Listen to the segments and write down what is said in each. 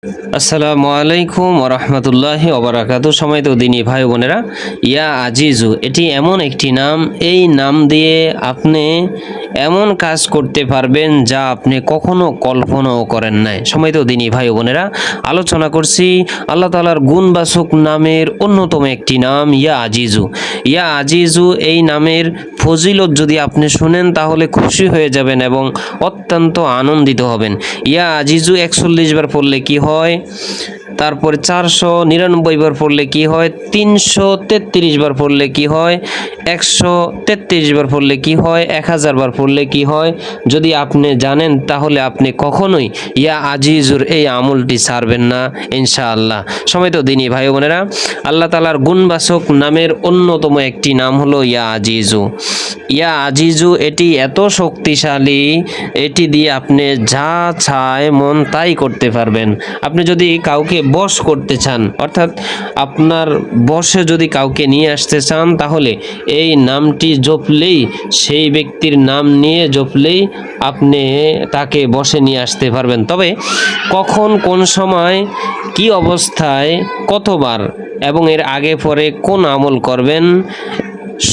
আসসালামু আলাইকুম ওরহমতুল্লাহি ওবারাকাতু। সম্মানিত দিনী ভাই বোনেরা, ইয়া আজিজু এটি এমন একটি নাম, এই নাম দিয়ে আপনি এমন কাজ করতে পারবেন যা আপনি কখনো কল্পনাও করেন নাই। সম্মানিত দিনী ভাই বোনেরা, আলোচনা করছি আল্লাহ তাআলার গুণবাচক নামের অন্যতম একটি নাম ইয়া আজিজু। ইয়া আজিজু এই নামের ফজিলত যদি আপনি শুনেন তাহলে খুশি হয়ে যাবেন এবং অত্যন্ত আনন্দিত হবেন। ইয়া আজিজু 41 বার পড়লে কি হয়, তারপরে 499 বার পড়লে কি হয়, 333 বার পড়লে কি হয়, 133 বার পড়লে কি হয়, 1000 বার পড়লে কি হয়, যদি আপনি জানেন তাহলে আপনি কখনোই ইয়া আজিজুর এই আমলটি ছাড়বেন না ইনশাআল্লাহ। সম্মানিত দিনী ভাই বোনেরা, আল্লাহ তাআলার গুণবাচক নামের অন্যতম একটি নাম হলো ইয়া আজিজু। ইয়া আজিজু এটি এত শক্তিশালী, এটি দিয়ে আপনি যা চায় মন তাই করতে পারবেন। আপনি যদি কাউকে বশ করতে চান, অর্থাৎ আপনার বশে যদি কাউকে নিয়ে আসতে চান, তাহলে এই নামটি জপলেই, সেই ব্যক্তির নাম নিয়ে জপলেই আপনি তাকে বশে নিয়ে আসতে পারবেন। তবে কখন, কোন সময়, কি অবস্থায়, কতবার এবং এর আগে পরে কোন আমল করবেন,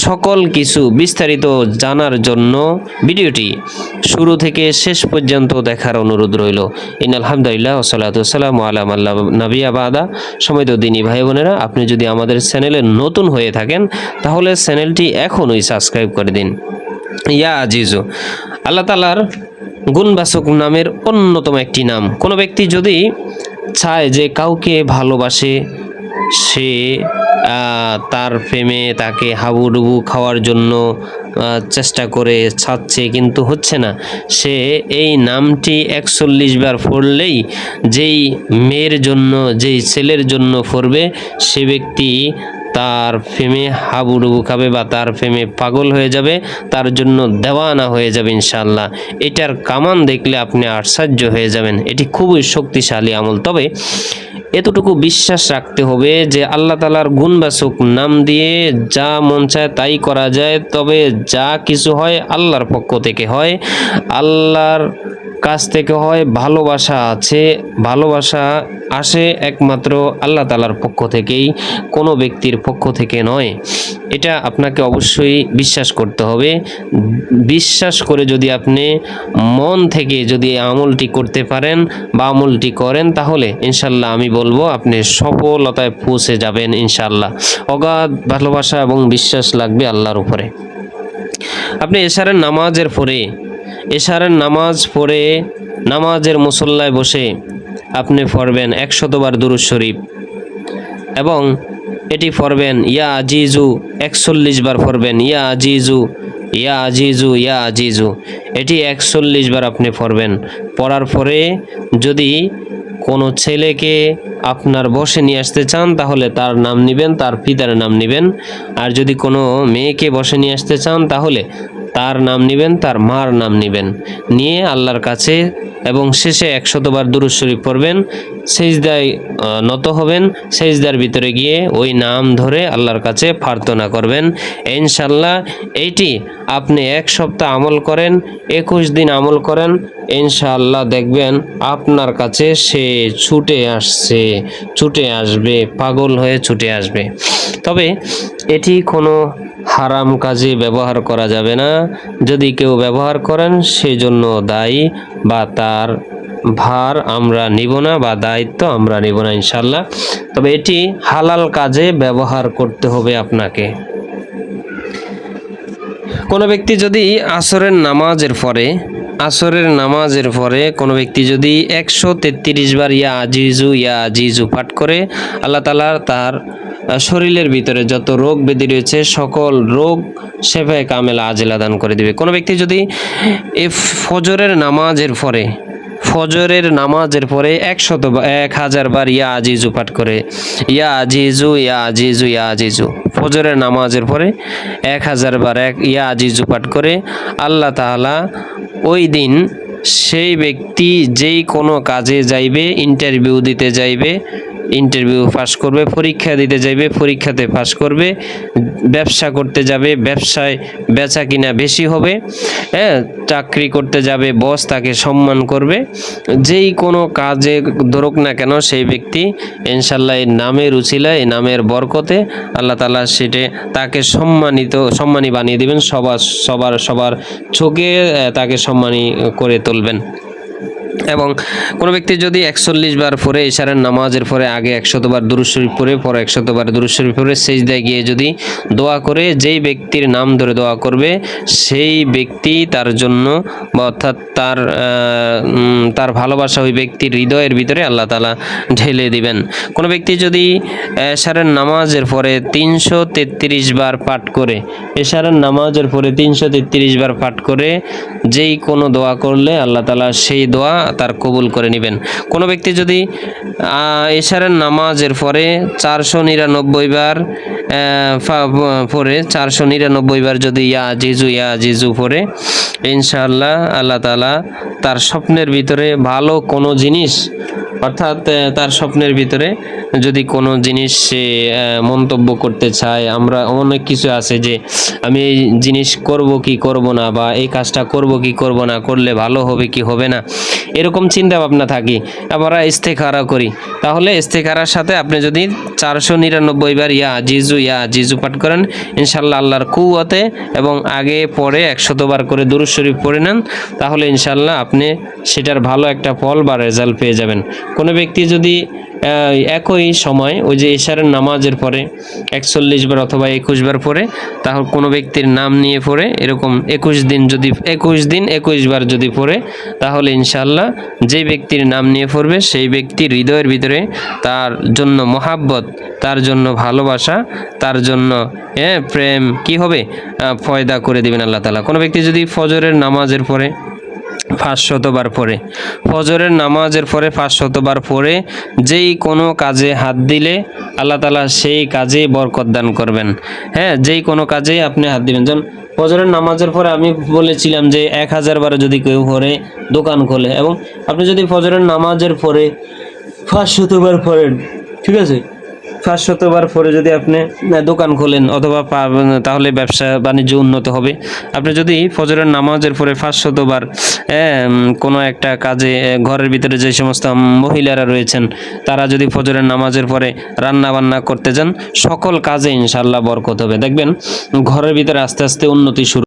সকল কিছু বিস্তারিত জানার জন্য ভিডিওটি শুরু থেকে শেষ পর্যন্ত দেখার অনুরোধ রইল। আলহামদুলিল্লাহ ওয়াসসালাতু ওয়াসসালামু আলা মান লা নাবিয়্যা বাদা। সম্মানিত দিনী ভাই বোনেরা, আপনি যদি আমাদের চ্যানেলে নতুন হয়ে থাকেন তাহলে চ্যানেলটি এখনই সাবস্ক্রাইব করে দিন। ইয়া আজিজু আল্লাহ তাআলার গুণবাচক নামের অন্যতম একটি নাম। কোনো ব্যক্তি যদি চায় যে কাউকে ভালোবাসে, সে তার প্রেমে তাকে হাবুডুবু খাওয়ার জন্য চেষ্টা করে চাচ্ছে কিন্তু হচ্ছে না, সে এই নামটি 41 বার পড়লেই যেই মেয়ের জন্য, যেই ছেলের জন্য পড়বে, সে ব্যক্তি তার প্রেমে হাবুডুবু খাবে বা তার প্রেমে পাগল হয়ে যাবে, তার জন্য দেওয়ানা হয়ে যাবে ইনশাআল্লাহ। এটার কামান দেখলে আপনি আশ্চর্য হয়ে যাবেন। এটি খুবই শক্তিশালী আমল। তবে এতটুকু বিশ্বাস রাখতে হবে যে আল্লাহ তাআলার গুণবাচক নাম দিয়ে যা মন চায় তাই করা যায়। তবে যা কিছু হয় আল্লাহর পক্ষ থেকে হয়, আল্লাহর কাছ থেকে হয়। ভালোবাসা আছে, ভালোবাসা আসে একমাত্র আল্লাহ তাআলার পক্ষ থেকেই, কোনো ব্যক্তির পক্ষ থেকে নয়। এটা আপনাকে অবশ্যই বিশ্বাস করতে হবে। বিশ্বাস করে যদি আপনি মন থেকে যদি আমলটি করতে পারেন বা আমলটি করেন, তাহলে ইনশাল্লাহ আমি বলবো আপনি সফলতায় পৌঁছে যাবেন ইনশাল্লাহ। অগাধ ভালোবাসা এবং বিশ্বাস লাগবে আল্লাহর উপরে। আপনি এশারের নামাজ পড়ে নামাজের মুসল্লায় বসে আপনি পড়বেন 100 বার দুরূদ শরীফ এবং এটি পড়বেন ইয়া আজিজু 41 বার পড়বেন। ইয়া আজিজু, ইয়া আজিজু, ইয়া আজিজু, এটি 41 বার আপনি পড়বেন। পড়ার পরে যদি কোনো ছেলেকে আপনার বশে নিয়ে আসতে চান তাহলে তার নাম নেবেন, তার পিতার নাম নেবেন। আর যদি কোনো মেয়েকে বশে নিয়ে আসতে চান তাহলে তার নাম নেবেন, তার মার নাম নেবেন, নিয়ে আল্লাহর কাছে এবং শেষে 100 বার দুরূদ শরীফ পড়বেন। সেজদায় নত হবেন, সেজদার ভিতরে গিয়ে ওই নাম ধরে আল্লাহর কাছে প্রার্থনা করবেন। ইনশাল্লাহ এইটি আপনি 1 সপ্তাহ আমল করেন, 21 দিন আমল করেন, ইনশাআল্লাহ দেখবেন আপনার কাছে সে ছুটে আসবে, পাগল হয়ে ছুটে আসবে। তবে এটি কোনো হারাম কাজে ব্যবহার করা যাবে না। যদি কেউ ব্যবহার করেন সেজন্য দায়ী বা তার ভার আমরা নিব না বা দায়িত্ব আমরা নিব না ইনশাআল্লাহ। তবে এটি হালাল কাজে ব্যবহার করতে হবে আপনাকে। কোনো ব্যক্তি যদি আসরের নামাজের পরে কোনো ব্যক্তি যদি 133 বার ইয়া আজিজু পাঠ করে, আল্লাহ তাআলা তার শরীরের ভিতরে যত রোগ ব্যাধি রয়েছে সকল রোগ শেফায়ে কামেলা আজেলা দান করে দিবে। কোনো ব্যক্তি যদি এই ফজরের নামাজের পরে 1000 বার ইয়া আজিজু পাঠ করে, ইয়া আজিজু, ইয়া আজিজু, ইয়া আজিজু, ফজরের নামাজের পরে 1000 বার ইয়া আজিজু পাঠ করে, আল্লাহ তাআলা ওই দিন সেই ব্যক্তি যেই কোনো কাজে যাইবে, ইন্টারভিউ দিতে যাইবে, ইন্টারভিউ পাস করবে, পরীক্ষা দিতে যাইবে, পরীক্ষাতে পাস করবে, ব্যবসা করতে যাবে, ব্যবসায় বেচা কিনা বেশি হবে, হ্যাঁ, চাকরি করতে যাবে, বস তাকে সম্মান করবে। যেই কোনো কাজে ধরুক না কেন সেই ব্যক্তি ইনশাল্লাহ এই নামের উছিলায়, এই নামের বরকতে আল্লাহ তাআলা সেটা তাকে সম্মানী বানিয়ে দিবেন, সবার চোখে তাকে সম্মানী করে তুলবেন। এবং কোনো ব্যক্তি যদি 41 বার পরে ইশারের নামাজের পরে আগে 100 বার দুরূদ শরীফ পড়ে, পরে 100 বার দুরূদ শরীফ পড়ে সেজদায় গিয়ে যদি দোয়া করে, যেই ব্যক্তির নাম ধরে দোয়া করবে সেই ব্যক্তি তার জন্য, বা অর্থাৎ তার ভালোবাসা ওই ব্যক্তির হৃদয়ের ভিতরে আল্লাহ তাআলা ঢেলে দিবেন। কোনো ব্যক্তি যদি ইশারের নামাজের পরে 333 বার পাঠ করে, ইশারের নামাজের পরে 333 বার পাঠ করে যেই কোনো দোয়া করলে আল্লাহ তাআলা সেই দোয়া তার কবুল করে নেবেন। কোনো ব্যক্তি যদি ইশারের নামাজের পরে 499 বার পরে 499 বার যদি ইয়া আজিজু পরে, ইনশাআল্লাহ আল্লাহ তাআলা তার স্বপ্নের ভিতরে ভালো কোনো জিনিস, অর্থাৎ তার স্বপ্নের ভিতরে যদি কোনো জিনিস সে মন্তব্য করতে চায়, আমরা অনেক কিছু আছে যে আমি এই জিনিস করব কি করব না, বা এই কাজটা করব কি করব না, করলে ভালো হবে কি হবে না, এরকম চিন্তা ভাবনা থাকি, আমরা ইস্তেখারা করি। তাহলে ইস্তেখারার সাথে আপনি যদি 499 বার ইয়া আজিজু পাঠ করেন, ইনশাআল্লাহ আল্লাহর কুওয়াতে, এবং আগে পরে 100 বার করে দুরূদ শরীফ পড়ে নেন, তাহলে ইনশাআল্লাহ আপনি সেটার ভালো একটা ফল বা রেজাল্ট পেয়ে যাবেন। কোনো ব্যক্তি যদি একই সময় ওই যে ইশারের নামাজের পরে 41 বার অথবা 21 বার পরে, তাহলে কোনো ব্যক্তির নাম নিয়ে পড়ে এরকম 21 দিন 21 বার যদি পড়ে, তাহলে ইনশাআল্লাহ যে ব্যক্তির নাম নিয়ে পড়বে সেই ব্যক্তির হৃদয়ের ভিতরে তার জন্য মহাব্বত, তার জন্য ভালোবাসা, তার জন্য প্রেম কি হবে, পয়দা করে দিবেন আল্লাহ তাআলা। কোনো ব্যক্তি যদি ফজরের নামাজের পরে 500 বার পরে, ফজরের নামাজের পরে 500 বার পরে যেই কোনো কাজে হাত দিলে আল্লাহ তাআলা সেই কাজেই বরকত দান করবেন। হ্যাঁ, যেই কোনো কাজেই আপনি হাত দিবেন, যেমন ফজরের নামাজের পরে আমি বলেছিলাম যে 1000 বার যদি কেউ পরে দোকান খোলে, এবং আপনি যদি ফজরের নামাজের পরে 500 বার পড়েন, ঠিক আছে, 500 বার পরে যদি আপনি দোকান খোলেন অথবা তাহলে ব্যবসা বাণিজ্য উন্নত হবে। আপনি যদি ফজরের নামাজের পরে 500 বার কোনো একটা কাজে, ঘরের ভিতরে যে সমস্ত মহিলারা রয়েছেন তারা যদি ফজরের নামাজের পরে রান্না বান্না করতে যান, সকল কাজে ইনশাআল্লাহ বরকত হবে। দেখবেন ঘরের ভিতরে আস্তে আস্তে উন্নতি শুরু